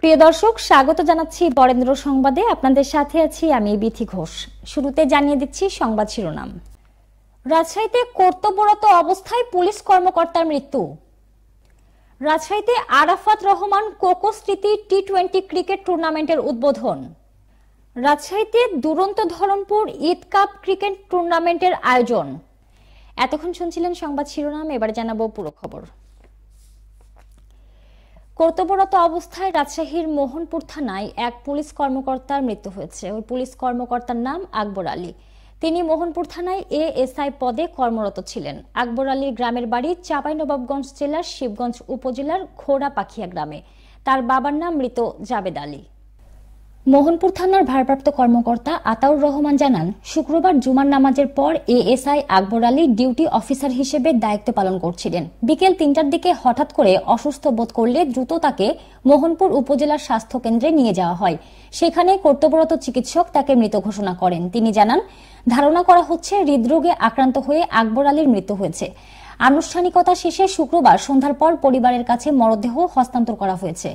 প্রিয় দর্শক, স্বাগত জানাচ্ছি বরেন্দ্র সংবাদে। আপনাদের সাথে আছি আমি বিথি ঘোষ। শুরুতে জানিয়ে দিচ্ছি সংবাদ শিরোনাম। রাজশাহীতে কর্তব্যরত অবস্থায় পুলিশ কর্মকর্তার মৃত্যু। রাজশাহীতে আরাফাত রহমান কোকো স্মৃতি টি-20 ক্রিকেট টুর্নামেন্টের উদ্বোধন। রাজশাহীতে দুরন্ত ধরমপুর ঈদ কাপ ক্রিকেট টুর্নামেন্টের আয়োজন। এতক্ষণ শুনছিলেন সংবাদ শিরোনাম, এবার জানাবো পুরো খবর। কর্তব্যরত অবস্থায় রাজশাহীর মোহনপুর থানায় এক পুলিশ কর্মকর্তার মৃত্যু হয়েছে। ওই পুলিশ কর্মকর্তার নাম আকবর আলী। তিনি মোহনপুর থানায় এএসআই পদে কর্মরত ছিলেন। আকবর আলীর গ্রামের বাড়ি চাঁপাইনবাবগঞ্জ জেলার শিবগঞ্জ উপজেলার ঘোড়াপাখিয়া গ্রামে। তার বাবার নাম মৃত জাবেদ আলী। মোহনপুর থানার ভারপ্রাপ্ত কর্মকর্তা আতাউর রহমান জানান, শুক্রবার জুমার নামাজের পর ASI Akbar Ali duty officer হিসেবে দায়িত্ব পালন করছিলেন। বিকেল ৩টার দিকে হঠাৎ করে অসুস্থ বোধ করলে দ্রুত তাকে মোহনপুর উপজেলার স্বাস্থ্য কেন্দ্রে নিয়ে যাওয়া হয়। সেখানে কর্তব্যরত চিকিৎসক তাকে মৃত ঘোষণা করেন। তিনি জানান, ধারণা করা হচ্ছে হৃদরোগে আক্রান্ত হয়ে আকবর আলীর মৃত্যু হয়েছে। আনুষ্ঠানিকতা শেষে শুক্রবার সন্ধ্যার পর পরিবারের কাছে মরদেহ হস্তান্তর করা হয়েছে।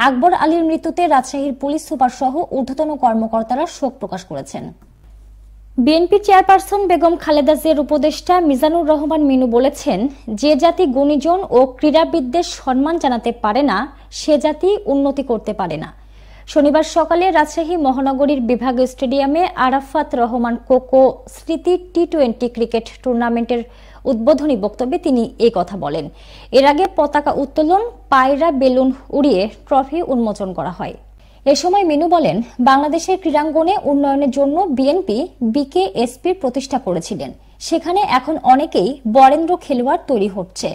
আকবর আলীর মৃত্যুতে রাজশাহীর পুলিশ সুপার সহ ঊর্ধ্বতন কর্মকর্তারা শোক প্রকাশ করেছেন। বিএনপি চেয়ারপারসন বেগম খালেদা জিয়ার উপদেষ্টা মিজানুর রহমান মিনু বলেছেন, যে জাতি গুণীজন ও ক্রীড়াবিদদের সম্মান জানাতে পারে না, সে জাতি উন্নতি করতে পারে না। শনিবার সকালে রাজশাহী মহানগরীর বিভাগীয় স্টেডিয়ামে আরাফাত রহমান কোকো স্মৃতি টি-20 ক্রিকেট টুর্নামেন্টের উদ্বোধনী বক্তব্যে তিনি এই কথা বলেন। এর আগে পতাকা উত্তোলন, পায়রা বেলুন উড়িয়ে ট্রফি উন্মোচন করা হয়। এ সময় মিনু বলেন, বাংলাদেশের ক্রীড়াঙ্গনে উন্নয়নের জন্য বিএনপি বিকেএসপি প্রতিষ্ঠা করেছিলেন। সেখানে এখন অনেকেই বরেন্দ্র খেলোয়াড় তৈরি হচ্ছে।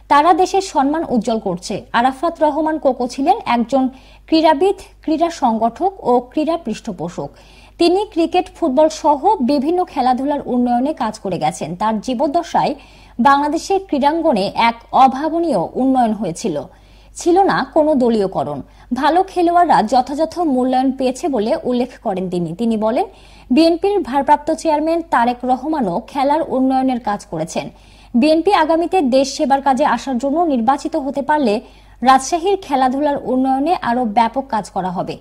তারা দেশের সম্মান উজ্জ্বল করছে। আরাফাত রহমান কোকো ছিলেন একজন ক্রীড়াবিদ, ক্রীড়া সংগঠক ও ক্রীড়া পৃষ্ঠপোষক। তিনি ক্রিকেট, ফুটবল সহ বিভিন্ন খেলাধুলার উন্নয়নে কাজ করে গেছেন। তার জীবদ্দশায় বাংলাদেশের ক্রীড়াঙ্গনে এক অভাবনীয় উন্নয়ন হয়েছিল। ছিল না কোনো দলীয়করণ। ভালো খেলোয়াড়রা যথাযথ মূল্যায়ন পেয়েছে বলে উল্লেখ করেন তিনি বলেন, বিএনপির ভারপ্রাপ্ত চেয়ারম্যান তারেক রহমানও খেলার উন্নয়নের কাজ করেছেন। বিএনপি আগামীতে দেশ সেবার কাজে আসার জন্য নির্বাচিত হতে পারলে রাজশাহীর খেলাধুলার উন্নয়নে আরও ব্যাপক কাজ করা হবে।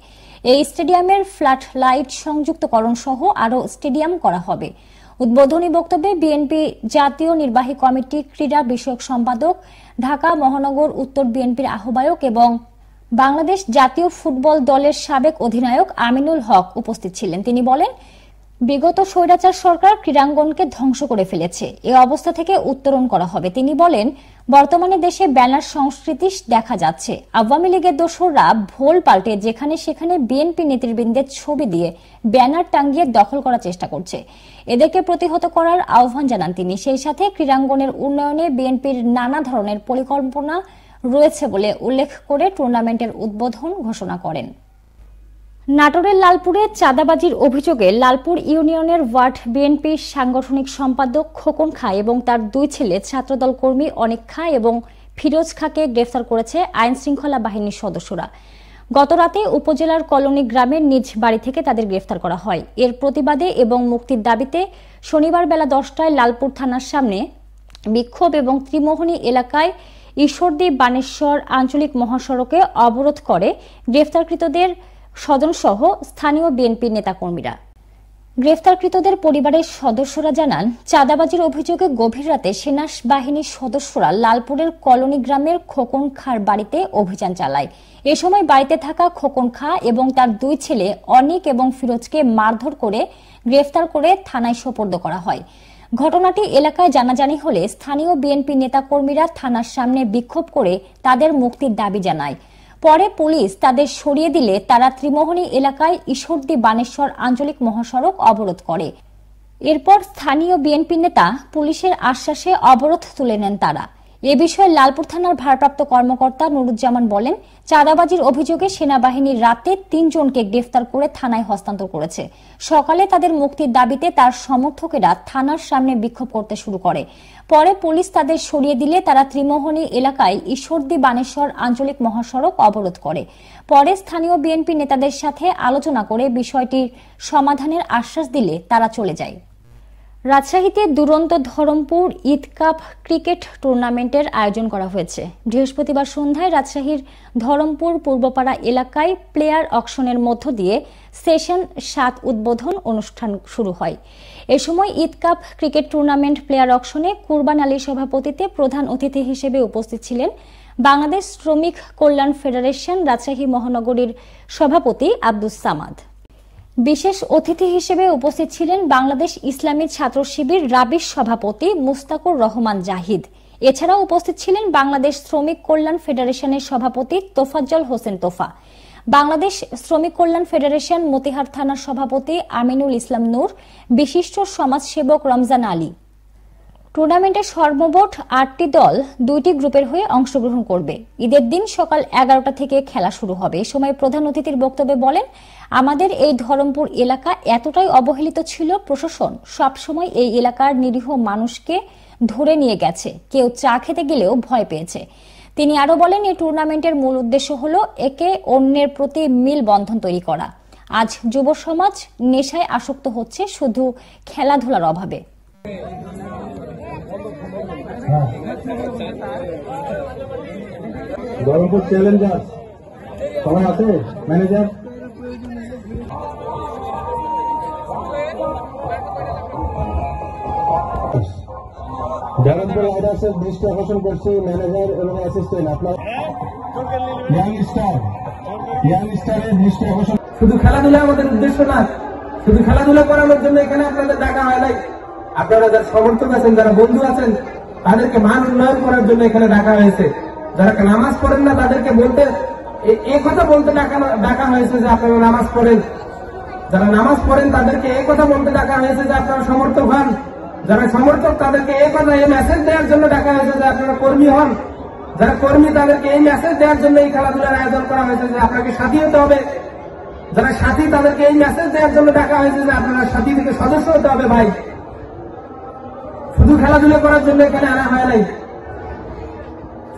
এই স্টেডিয়ামের ফ্ল্যাট লাইট সংযুক্তকরণ সহ আরও স্টেডিয়াম করা হবে। উদ্বোধনী বক্তব্যে বিএনপি জাতীয় নির্বাহী কমিটি ক্রীড়া বিষয়ক সম্পাদক, ঢাকা মহানগর উত্তর বিএনপির আহ্বায়ক এবং বাংলাদেশ জাতীয় ফুটবল দলের সাবেক অধিনায়ক আমিনুল হক উপস্থিত ছিলেন। তিনি বলেন, বিগত স্বৈরাচার সরকার ক্রীড়াঙ্গনকে ধ্বংস করে ফেলেছে। এ অবস্থা থেকে উত্তরণ করা হবে। তিনি বলেন, বর্তমানে দেশে ব্যানার সংস্কৃতি দেখা যাচ্ছে। আওয়ামী লীগের দোসররা ভোল পাল্টে যেখানে সেখানে বিএনপি নেতৃবৃন্দের ছবি দিয়ে ব্যানার টাঙ্গিয়ে দখল করার চেষ্টা করছে। এদেরকে প্রতিহত করার আহ্বান জানান তিনি। সেই সাথে ক্রীড়াঙ্গনের উন্নয়নে বিএনপির নানা ধরনের পরিকল্পনা রয়েছে বলে উল্লেখ করে টুর্নামেন্টের উদ্বোধন ঘোষণা করেন। নাটোরের লালপুরে চাঁদাবাজির অভিযোগে লালপুর ইউনিয়নের ওয়ার্ড বিএনপির সাংগঠনিক সম্পাদক খোকন খা এবং তার দুই ছেলে ছাত্রদল কর্মী অনেক খা এবং ফিরোজ খাকে গ্রেফতার করেছে আইন শৃঙ্খলা বাহিনীর সদস্যরা। গতরাতে উপজেলার কলোনি গ্রামের নিজ বাড়ি থেকে তাদের গ্রেফতার করা হয়। এর প্রতিবাদে এবং মুক্তির দাবিতে শনিবার বেলা 10টায় লালপুর থানার সামনে বিক্ষোভ এবং ত্রিমোহনী এলাকায় ঈশ্বরদী বানেশ্বর আঞ্চলিক মহাসড়কে অবরোধ করে গ্রেফতারকৃতদের স্বজনসহ স্থানীয় বিএনপি নেতাকর্মীরা। গ্রেফতারকৃতদের পরিবারের সদস্যরা জানান, চাঁদাবাজির অভিযোগে গভীর রাতে সেনা বাহিনীর সদস্যরা লালপুরের কলোনি গ্রামের খোকন খার বাড়িতে অভিযান চালায়। এ সময় বাড়িতে থাকা খোকন খা এবং তার দুই ছেলে অনিক এবং ফিরোজকে মারধর করে গ্রেফতার করে থানায় সোপর্দ করা হয়। ঘটনাটি এলাকায় জানাজানি হলে স্থানীয় বিএনপি নেতাকর্মীরা থানার সামনে বিক্ষোভ করে তাদের মুক্তির দাবি জানায়। পরে পুলিশ তাদের সরিয়ে দিলে তারা ত্রিমোহনী এলাকায় ঈশ্বরদী বানেশ্বর আঞ্চলিক মহাসড়ক অবরোধ করে। এরপর স্থানীয় বিএনপি নেতা পুলিশের আশ্বাসে অবরোধ তুলে নেন তারা। এ বিষয়ে লালপুর থানার ভারপ্রাপ্ত কর্মকর্তা নুরুজ্জামান বলেন, চাঁদাবাজির অভিযোগে সেনাবাহিনী রাতে ৩ জনকে গ্রেফতার করে থানায় হস্তান্তর করেছে। সকালে তাদের মুক্তির দাবিতে তার সমর্থকেরা থানার সামনে বিক্ষোভ করতে শুরু করে। পরে পুলিশ তাদের সরিয়ে দিলে তারা ত্রিমোহনী এলাকায় ঈশ্বরদী বানেশ্বর আঞ্চলিক মহাসড়ক অবরোধ করে। পরে স্থানীয় বিএনপি নেতাদের সাথে আলোচনা করে বিষয়টির সমাধানের আশ্বাস দিলে তারা চলে যায়। রাজশাহীতে দুরন্ত ধরমপুর ঈদ কাপ ক্রিকেট টুর্নামেন্টের আয়োজন করা হয়েছে। বৃহস্পতিবার সন্ধ্যায় রাজশাহীর ধরমপুর পূর্বপাড়া এলাকায় প্লেয়ার অকশনের মধ্য দিয়ে সেশন ৭ উদ্বোধন অনুষ্ঠান শুরু হয়। এ সময় Eid cup cricket tournament player অকশনে কুরবান আলীর সভাপতিত্বে প্রধান অতিথি হিসেবে উপস্থিত ছিলেন বাংলাদেশ শ্রমিক কল্যাণ ফেডারেশন রাজশাহী মহানগরীর সভাপতি আব্দুস সামাদ। বিশেষ অতিথি হিসেবে উপস্থিত ছিলেন বাংলাদেশ ইসলামী ছাত্র শিবির রাবিশ সভাপতি মুস্তাকুর রহমান জাহিদ। এছাড়াও উপস্থিত ছিলেন বাংলাদেশ শ্রমিক কল্যাণ ফেডারেশনের সভাপতি তোফাজ্জল হোসেন তোফা, বাংলাদেশ শ্রমিক কল্যাণ ফেডারেশন মতিহার থানার সভাপতি আমিনুল ইসলাম নূর, বিশিষ্ট সমাজসেবক রমজান আলী। টুর্নামেন্টে সর্বমোট ৮টি দল ২টি গ্রুপের হয়ে অংশগ্রহণ করবে। ঈদের দিন সকাল ১১টা থেকে খেলা শুরু হবে। এ সময় প্রধান অতিথির বক্তব্যে বলেন, আমাদের এই ধরমপুর এলাকা এতটাই অবহেলিত ছিল, প্রশাসন সবসময় এই এলাকার নিরীহ মানুষকে ধরে নিয়ে গেছে, কেউ চা খেতে গেলেও ভয় পেয়েছে। তিনি আরো বলেন, এই টুর্নামেন্টের মূল উদ্দেশ্য হলো একে অন্যের প্রতি মিল বন্ধন তৈরি করা। আজ যুব সমাজ নেশায় আসক্ত হচ্ছে শুধু খেলাধুলার অভাবে। ধরমপুর চ্যালেঞ্জার সবাই আছে, ম্যানেজার ধরমপুর রাইডার্সের দৃষ্টি আকর্ষণ করছি ম্যানেজার এবং অ্যাসিস্ট্যান্ট আপনার ইয়াংস্টারের দৃষ্টি আকর্ষণ। শুধু খেলাধুলা আমাদের উদ্দেশ্য না, শুধু খেলাধুলা করানোর জন্য এখানে আপনাদের ডাকা হয় নাই। আপনারা যারা সমর্থক আছেন, যারা বন্ধু আছেন, তাদেরকে মান উন্নয়ন করার জন্য এখানে ডাকা হয়েছে। যারা নামাজ পড়েন না তাদেরকে বলতে এই কথা বলতে ডাকা হয়েছে যে আপনারা নামাজ পড়েন। যারা নামাজ পড়েন তাদেরকে এই কথা বলতে ডাকা হয়েছে যে আপনারা সমর্থক হন। যারা সমর্থক তাদেরকে এই কথা, এই মেসেজ দেওয়ার জন্য ডাকা হয়েছে যে আপনারা কর্মী হন। যারা কর্মী তাদেরকে এই মেসেজ দেওয়ার জন্য এই খেলাধুলার আয়োজন করা হয়েছে যে আপনাকে সাথী হতে হবে। যারা সাথী তাদেরকে এই মেসেজ দেওয়ার জন্য ডাকা হয়েছে যে আপনারা সাথী থেকে সদস্য হতে হবে। ভাই, শুধু খেলাধুলা করার জন্য এখানে আনা হয় নাই,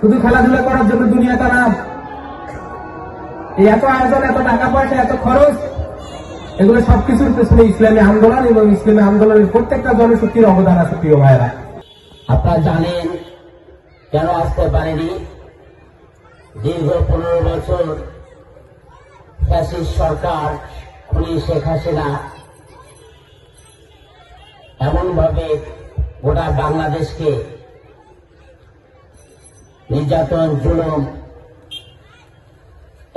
শুধু খেলাধুলা করার জন্য দুনিয়াটা না। এই এত আয়োজন, এত টাকা পয়সা, এত খরচ, এগুলো সবকিছুর পেছনে ইসলামী আন্দোলন এবং ইসলামী আন্দোলনের প্রত্যেকটা জনশক্তির অবদান আছে। প্রিয় ভাইয়েরা, আপনারা জানেন কেন আসতে পারেনি? দীর্ঘ 15 বছর ফ্যাসিস্ট সরকার খুনি শেখ হাসিনা এমনভাবে গোটা বাংলাদেশকে নির্যাতন, জুলুম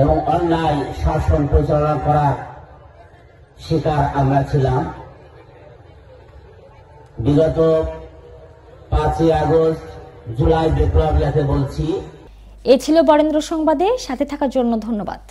এবং অন্যায় শাসন পরিচালনা করার শিকার আমরা ছিলাম। বিগত 5ই আগস্ট, জুলাই বিপ্লব যাকে বলছি। এ ছিল বরেন্দ্র সংবাদে, সাথে থাকার জন্য ধন্যবাদ।